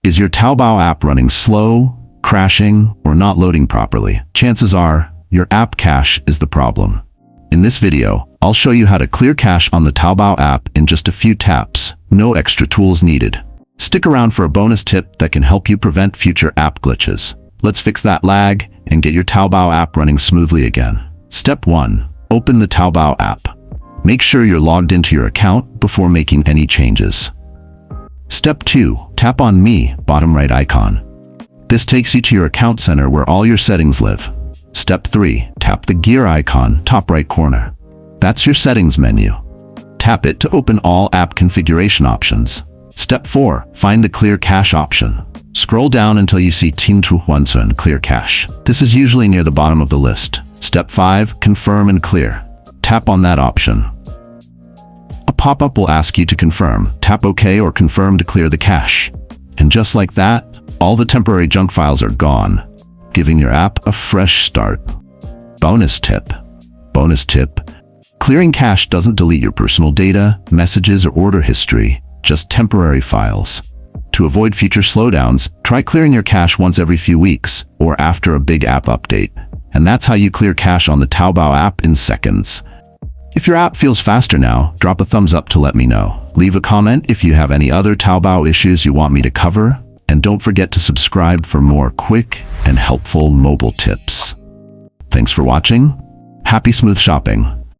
Is your Taobao app running slow, crashing, or not loading properly? Chances are, your app cache is the problem. In this video, I'll show you how to clear cache on the Taobao app in just a few taps, no extra tools needed. Stick around for a bonus tip that can help you prevent future app glitches. Let's fix that lag and get your Taobao app running smoothly again. Step 1. Open the Taobao app. Make sure you're logged into your account before making any changes. Step 2. Tap on Me, bottom right icon. This takes you to your account center where all your settings live. Step 3. Tap the gear icon, top right corner. That's your settings menu. Tap it to open all app configuration options. Step 4. Find the Clear Cache option. Scroll down until you see Tin Tu Huansun Clear Cache. This is usually near the bottom of the list. Step 5. Confirm and clear. Tap on that option. A pop-up will ask you to confirm. Tap OK or confirm to clear the cache. And just like that, all the temporary junk files are gone, giving your app a fresh start. Bonus tip. Clearing cache doesn't delete your personal data, messages, or order history, just temporary files. To avoid future slowdowns, try clearing your cache once every few weeks or after a big app update. And that's how you clear cache on the Taobao app in seconds. If your app feels faster now, drop a thumbs up to let me know. Leave a comment if you have any other Taobao issues you want me to cover. And don't forget to subscribe for more quick and helpful mobile tips. Thanks for watching. Happy smooth shopping.